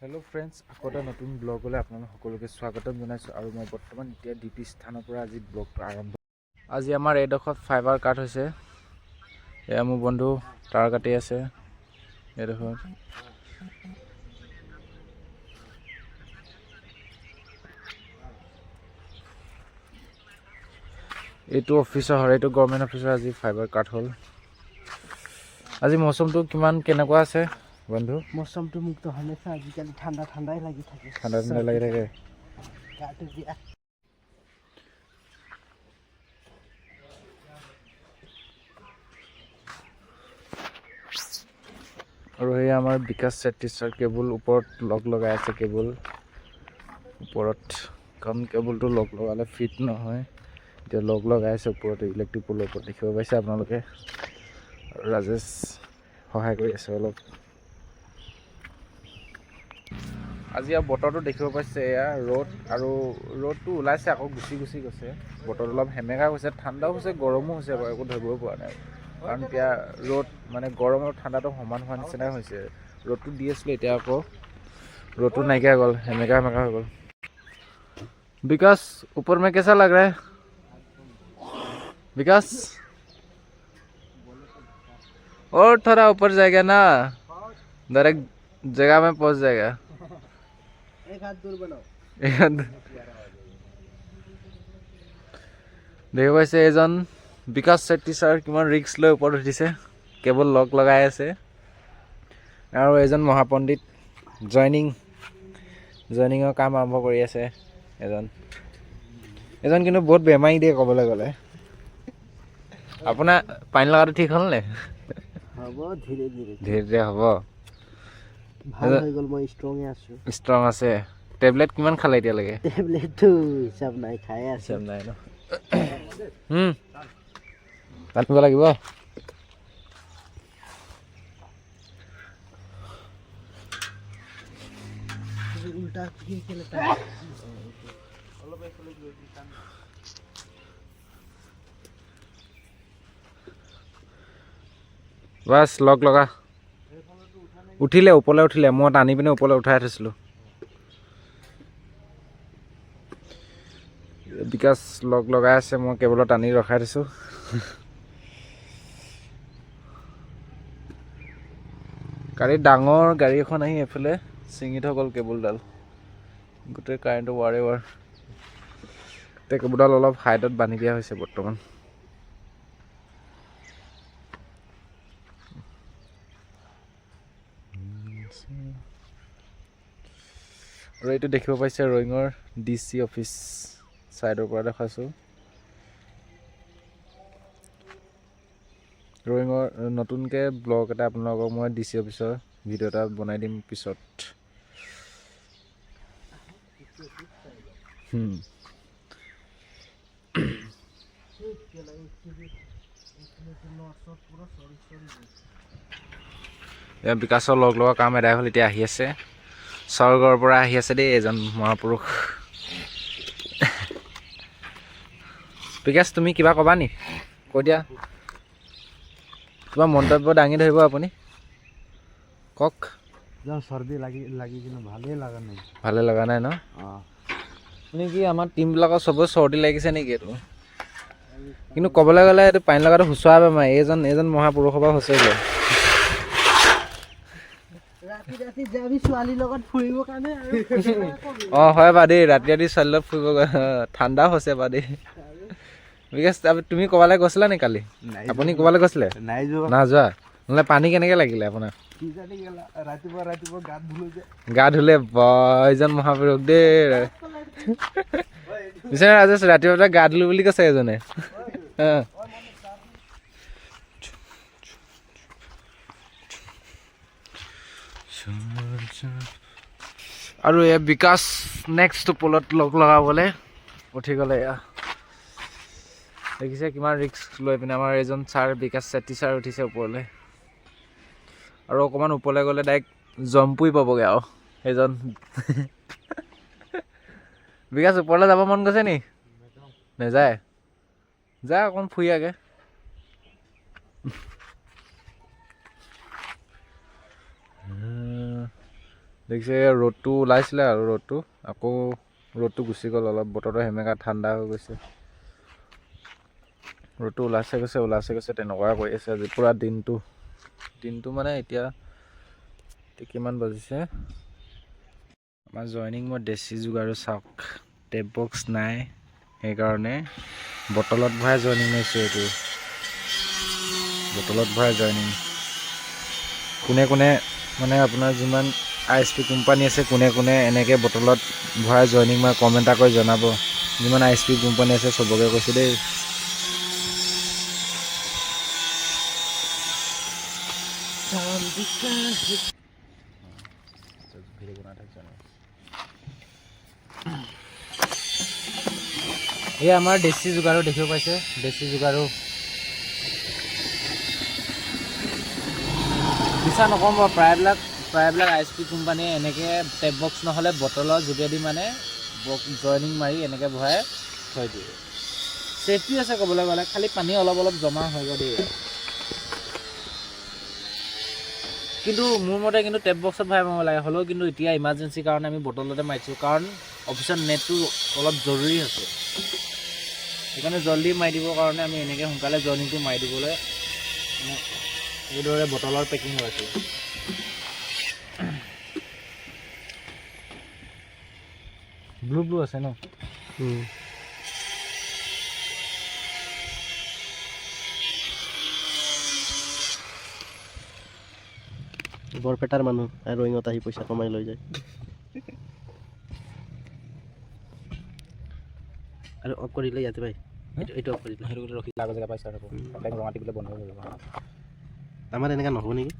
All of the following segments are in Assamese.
हेलो फ्रेंड्स আকৌ এটা নতুন ব্লগলৈ আপোনালোক সকলোকে স্বাগতম জনাইছো আৰু মই বৰ্তমান এতিয়া ডিপি স্থানৰ পৰা আজি ব্লগটো আৰম্ভ আজি আমাৰ এইডোখৰত ফাইবাৰ কাট হৈছে এয়া মোৰ বন্ধু তাৰ কাটি আছে এইডোখৰত এইটো অফিচৰ হয় এইটো গভৰ্ণমেণ্ট অফিচৰ আজি ফাইবাৰ কাট হ'ল আজি মৌচমটো কিমান কেনেকুৱা আছে বন্ধু মৌচমটো মুক্ত হলেছে আজিকালি ঠাণ্ডা ঠাণ্ডাই লাগি থাকে ঠাণ্ডা ঠাণ্ডা লাগি থাকে গাটো দিয়া আৰু এই আমাৰ বিকাশ চেটিছৰ কেবল ওপৰত লগ লগাই আছে কেবল ওপৰত কাৰণ কেবলটো লগ লগালে ফিট নহয় এতিয়া লগ লগাই আছে ওপৰত ইলেক্ট্ৰিক পোলৰ ওপৰত দেখিব পাইছে আপোনালোকে আৰু ৰাজেশ সহায় কৰি আছে অলপ আজি আৰু বতৰটো দেখিব পাইছে এয়া ৰ'দ আৰু ৰ'দটো ওলাইছে আকৌ গুচি গৈছে বতৰটো অলপ সেমেকা হৈছে ঠাণ্ডাও হৈছে গৰমো হৈছে বাৰু একো ধৰিবই পৰা নাই কাৰণ এতিয়া ৰ'দ মানে গৰম আৰু ঠাণ্ডাটো সমান হোৱা নিচিনাই হৈছে ৰ'দটো দি আছিলে এতিয়া আকৌ ৰ'দটো নাইকিয়া গ'ল সেমেকা হৈ গ'ল विकास ऊपर में कैसा लग रहा है विकास और थोड़ा ऊपर जाएगा ना डायरेक्ट जगह में पहुंच जाएगा एक हाथ दूर बनाओ देखो वैसे एजन विकास शेट्टी सर किमान रिक्स লৈ ওপৰত উঠিছে কেবল লগ লগাই আছে আৰু এজন মহাপণ্ডিত জয়নিঙৰ কাম আৰম্ভ কৰি আছে এজন কিন্তু বহুত বেমাৰী দিয়ে ক'বলৈ গ'লে আপোনাৰ পানী লগাটো ঠিক হ'ল নে হ'ব ধীৰে হ'ব ভাল হৈ গ'ল মই ষ্ট্ৰং আছে টেবলেট কিমান খালে এতিয়ালৈকে টেবলেটটো হিচাপ নাই খাই আছে হিচাপ নাই ন টানিব লাগিব উল্টা কি কেলে বাস লগ লগা উঠিলে ওপৰলৈ উঠিলে মই টানি পিনে ওপৰলৈ উঠাই থৈছিলোঁ বিকাশ লগ লগাই আছে মই কেবলত টানি ৰখাই থৈছোঁ ডাঙৰ গাড়ী এখন আহি এইফালে ছিঙি থৈ গ'ল কেবলডাল গোটেই কাৰেণ্টটো ৱাৰ কেবলডাল অলপ হাইটত বান্ধি দিয়া হৈছে বৰ্তমান আৰু এইটো দেখিব পাইছে ৰয়িঙৰ DC অফিচ চাইডৰ পৰা দেখাইছোঁ ৰয়িঙৰ নতুনকৈ ব্লগ এটা আপোনালোকক মই DC অফিচৰ ভিডিঅ' এটা বনাই দিম পিছত বিকাশৰ লগ লগা কাম এদাই হ'ল এতিয়া আহি আছে স্বৰ্গৰ পৰা আহি আছে দেই এজন মহাপুৰুষ বিকাশ তুমি কিবা ক'বা নি কৈ দিয়া কিবা মন্তব্য দাঙি ধৰিব আপুনি কওক চৰ্দি লাগি কিন্তু ভালে লগা নাই ন আপুনি কি আমাৰ টিমবিলাকৰ চবৰে চৰ্দি লাগিছে নেকি এইটো কিন্তু ক'বলৈ গ'লে এইটো পানী লগাটো সুচুৱা বেমাৰ এইজন মহাপুৰুষৰ পৰা হৈছে হয় বা দেই ৰাতি ছোৱালীৰ লগত ফুৰিব ঠাণ্ডাও হৈছে বা দেই বিকাশ তুমি ক'বালৈ গৈছিলা নে কালি আপুনি ক'বালৈ গৈছিলে না যোৱা নহ'লে পানী কেনেকৈ লাগিলে আপোনাৰ গা ধুলে এজন মহাপুৰুষ দেই বিচাৰে ৰাজেশ ৰাতিপুৱা গা ধুলো বুলি কৈছে এজনে আৰু এয়া বিকাশ নেক্সট পোলত লগ লগাবলৈ উঠি গ'লে এয়া দেখিছে কিমান ৰিক্স লৈ পিনে আমাৰ এজন ছাৰ বিকাশ চেট্টি ছাৰ উঠিছে ওপৰলৈ আৰু অকণমান ওপৰলৈ গ'লে ডাইৰেক্ট জম্পুই পাবগৈ আৰু সেইজন বিকাশ ওপৰলৈ যাব মন গৈছে নি নেযায় যা অকণ ফুৰি আগে দেখিছে ৰ'দটো ওলাইছিলে আৰু আকৌ ৰ'দটো গুচি গ'ল অলপ বতৰটো সেমেকা ঠাণ্ডা হৈ গৈছে ৰ'দটো ওলাইছে গৈছে তেনেকুৱা কৰি আছে আজি পুৰা দিনটো মানে এতিয়া কিমান বাজিছে আমাৰ জইনিং মই দেশী যোগাৰো চাওক টেপ বক্স নাই সেইকাৰণে বটলত ভৰাই জইনিং মাৰিছোঁ এইটো বটলত ভৰাই জইনিং কোনে মানে আপোনাৰ যিমান ISP কোম্পানী আছে কোনে এনেকৈ বটলত ভৰাই জইনিং মাৰে কমেণ্ট এটা কৰি জনাব যিমান ISP কোম্পানী আছে চবকে কৈছোঁ দেই এই আমাৰ দেশী যোগাৰো দেখিব পাইছে দেশী যোগাৰো বিশ্বাস নকওঁ বাৰু প্ৰায়বিলাক ISP কোম্পানীয়ে এনেকৈ টেপ বক্স নহ'লে বটলৰ যোগেদি মানে জইনিং মাৰি এনেকৈ ভৰাই থৈ দিয়ে ছেফটি আছে ক'বলৈ গ'লে খালি পানী অলপ জমা হৈ গ'ল দেই কিন্তু মোৰ মতে কিন্তু টেপ বক্সত ভৰাই মাৰিব লাগে হ'লেও কিন্তু এতিয়া ইমাৰ্জেঞ্চিৰ কাৰণে আমি বটলতে মাৰিছোঁ কাৰণ অফিচত নেটটো অলপ জৰুৰী আছে সেইকাৰণে জল্দি মাৰি দিবৰ কাৰণে আমি এনেকৈ সোনকালে জইনিংটো মাৰি দিবলৈ এইদৰে বটলৰ পেকিং হৈ আছে ব্লু আছে ন বৰপেটাৰ মানুহ আৰু ৰয়িঙত আহি পইচা কমাই লৈ যায় আৰু অফ কৰিলে ইয়াতে পাই এইটো অফ কৰিলে সেইটো ৰখি লাগা জেগা পাইছে আৰু ৰঙা টিপিলে বন্ধ হৈ যাব আমাৰ এনেকুৱা নহ'ব নেকি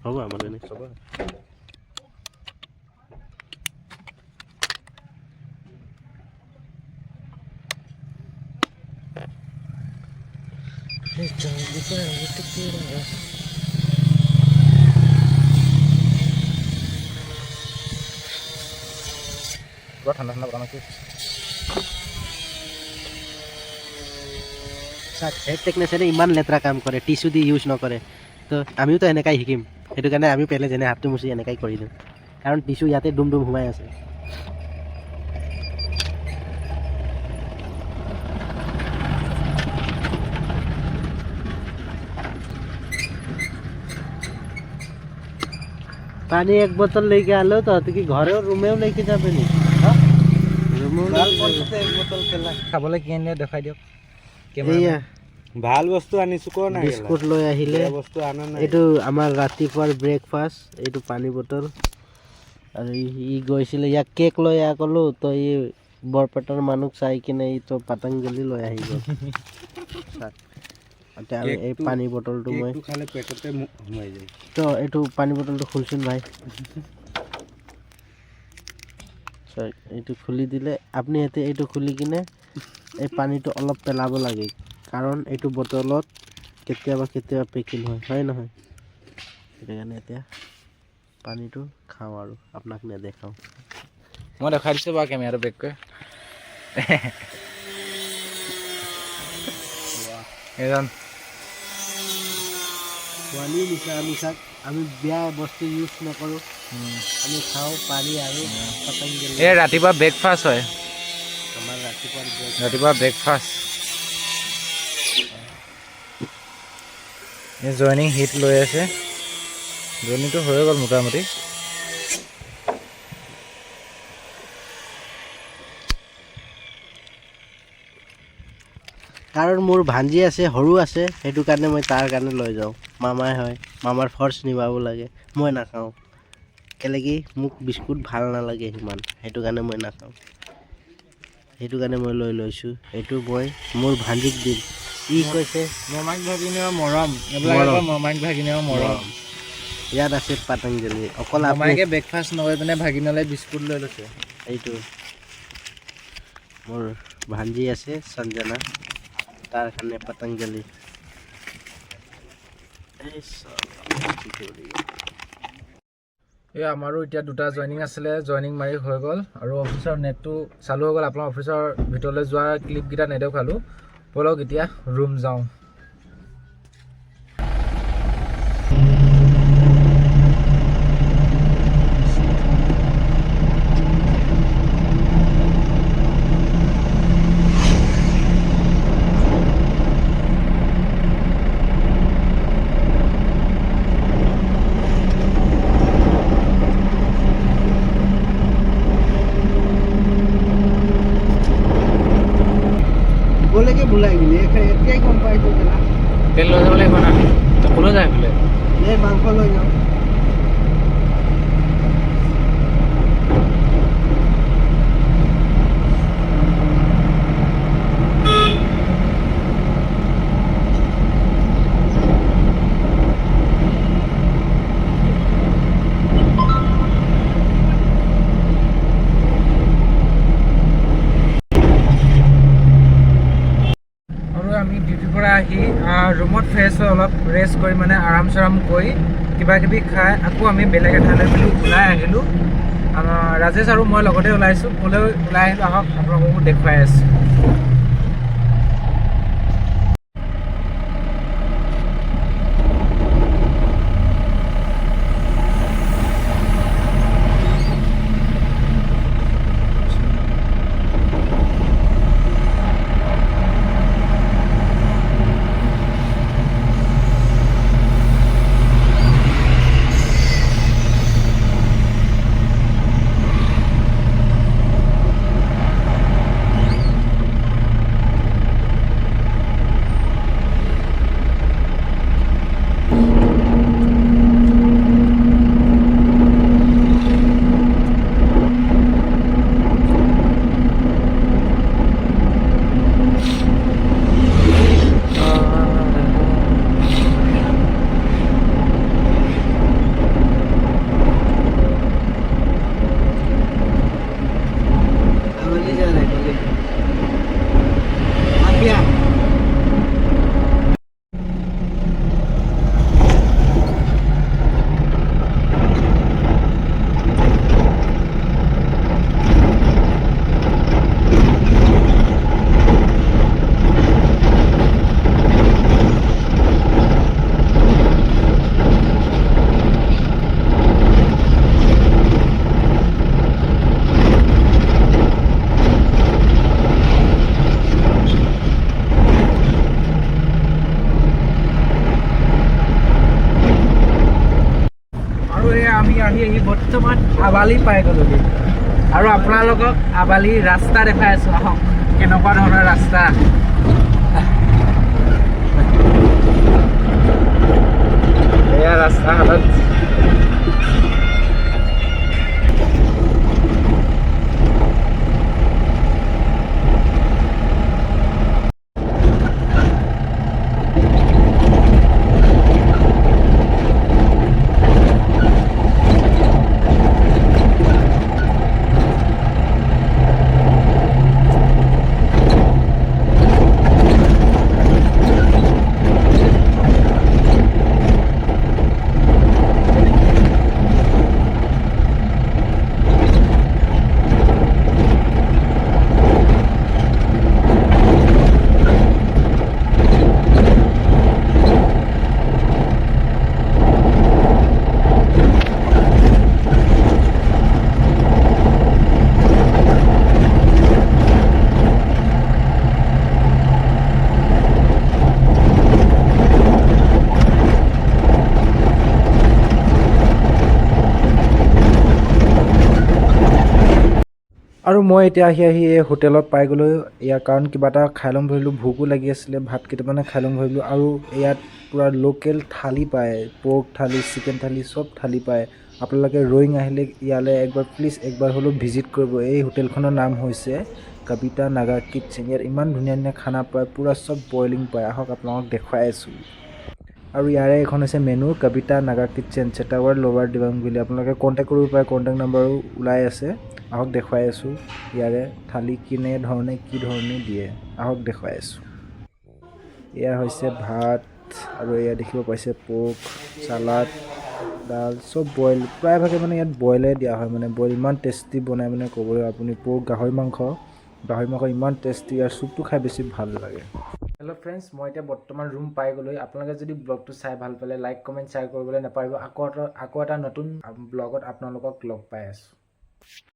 হ'ব আমাৰ এনে চব পুৰা ঠাণ্ডা বতাহ মাৰিছে হেড টেকনিচিয়ানে ইমান লেতেৰা কাম কৰে টিচু দি ইউজ নকৰে তো আমিওতো এনেকাই শিকিম সেইটো কাৰণে আমি পেলে যেনে হাতটো মুচি এনেকাই কৰি দিওঁ কাৰণ টিচু ইয়াতে ডুম সোমাই আছে पानी एक बोतल लेके आ लो तो कि घरे रूमे लेके जाबे नी খাবলৈ কি আনিলে দেখাই দিয়ক এয়া ভাল বস্তু আনিছো ক না বিস্কুট লৈ আহিলে বস্তু আনা নাই এইটো আমাৰ ৰাতিপুৱাৰ ব্ৰেকফাষ্ট এইটো পানী বটল আৰু ই গৈছিলে ইয়াক কেক লৈ ক'লো তো ই বৰপেটাৰ মানুহ চাই কিনে ই তো পতঞ্জলি লৈ আহি গ'ল এতিয়া এই পানী বটলটো মই খালে পেটতে সোমাই যায় তো এইটো পানী বটলটো খুলছোন ভাই এইটো খুলি দিলে আপুনি এইটো খুলি কিনে এই পানীটো অলপ পেলাব লাগে কাৰণ এইটো বটলত কেতিয়াবা পেকিং হয় নহয় সেইটো কাৰণে এতিয়া পানীটো খাওঁ আৰু আপোনাক নেদেখাওঁ মই দেখাই দিছোঁ বাৰু কেমেৰাটো বেক কৰি এজন পোৱালি নিচাক আমি বেয়া বস্তু ইউজ নকৰোঁ আমি খাওঁ পানী আৰু পতঞ্জলি এই ৰাতিপুৱা ব্ৰেকফাষ্ট হয় আমাৰ ৰাতিপুৱা ব্ৰেকফাষ্ট এই জইনিং হিট লৈ আছে জইনিংটো হৈ গ'ল মোটামুটি কাৰণ মোৰ ভাঞ্জি আছে সৰু আছে সেইটো কাৰণে মই তাৰ কাৰণে লৈ যাওঁ মামাই হয় মামাৰ ফৰ্চ নিবাব লাগে মই নাখাওঁ কেলেকি মোক বিস্কুট ভাল নালাগে সিমান সেইটো কাৰণে মই নাখাওঁ সেইটো কাৰণে মই লৈ লৈছোঁ এইটো মই মোৰ ভাঞ্জিক দিম ই কৈছে মমাইক ভাগিনৰ মৰম মমাইক ভাগিনৰ মৰম ইয়াত আছে পতঞ্জলি অকল মমাইকে ব্ৰেকফাষ্ট নকৰি পিনে ভাগিনলৈ বিস্কুট লৈ লৈছে এইটো মোৰ ভাঞ্জি আছে সঞ্জনা তাৰ কাৰণে পতঞ্জলি এই আমাৰো এতিয়া দুটা জইনিং আছিলে জইনিং মাৰি হৈ গ'ল আৰু অফিচৰ নেটটো চালু হৈ গ'ল আপোনাৰ অফিচৰ ভিতৰলৈ যোৱা ক্লিপকেইটা নেদেখালোঁ ব'লক এতিয়া ৰুম যাওঁ ওলাই গ'লি এতিয়াই গম পাইছোঁ কেলা তেল লৈ যাব লাগিব না তই ক'লৈ যায় বোলে এই মাংস লৈ যাওঁ আমি ডিউটিৰ পৰা আহি ৰুমত ফ্ৰেছ হৈ অলপ ৰেষ্ট কৰি মানে আৰাম চাৰাম কৰি কিবা কিবি খাই আকৌ আমি বেলেগ এঠাইলৈ বুলি ওলাই আহিলোঁ ৰাজেশ আৰু মই লগতে ওলাইছোঁ ক'লৈ ওলাই আহিলোঁ আহক আপোনালোককো দেখুৱাই আছোঁ আমি আহি বৰ্তমান আবালি পাই গ'লোগৈ আৰু আপোনালোকক আবালি ৰাস্তা দেখাই আছোঁ আহক কেনেকুৱা ধৰণৰ ৰাস্তা এয়া ৰাস্তা হাতত আৰু মই এতিয়া আহি এই হোটেলত পাই গ'লোঁ ইয়াৰ কাৰণ কিবা এটা খাই ল'ম ভাবিলোঁ ভোকো লাগি আছিলে ভাত কেইটামানে খাই ল'ম ভাবিলোঁ আৰু ইয়াত পূৰা লোকেল থালি পায় পৰ্ক থালি চিকেন থালি চব থালি পায় আপোনালোকে ৰয়িং আহিলে ইয়ালৈ একবাৰ প্লিজ একবাৰ হ'লেও ভিজিট কৰিব এই হোটেলখনৰ নাম হৈছে কবিতা নাগা কিটচেন ইয়াত ইমান ধুনীয়া ধুনীয়া খানা পায় পূৰা চব বইলিং পায় আহক আপোনালোকক দেখুৱাই আছোঁ আৰু ইয়াৰে এখন হৈছে মেনু কবিতা নাগা কিটচেন চেটাৱাৰ লোৱাৰ দিবাং বুলি আপোনালোকে কণ্টেক্ট কৰিব পাৰে কণ্টেক্ট নাম্বাৰো ওলাই আছে আহক দেখুৱাই আছোঁ ইয়াৰে থালি কি ধৰণে দিয়ে আহক দেখুৱাই আছোঁ এয়া হৈছে ভাত আৰু এয়া দেখিব পাইছে পৰ্ক চালাড দাল চব বইল প্ৰায়ভাগে মানে ইয়াত বইলে দিয়া হয় মানে বইল ইমান টেষ্টি বনাই মানে ক'বলৈ আপুনি পৰ্ক গাহৰি মাংস ইমান টেষ্টি আৰু চুপটো খাই বেছি ভাল লাগে হেল্ল' ফ্ৰেণ্ডছ মই এতিয়া বৰ্তমান ৰুম পাই গ'লোঁ আপোনালোকে যদি ব্লগটো চাই ভাল পালে লাইক কমেণ্ট শ্বেয়াৰ কৰিবলৈ নাপাহৰিব আকৌ এটা নতুন ব্লগত আপোনালোকক লগ পাই আছোঁ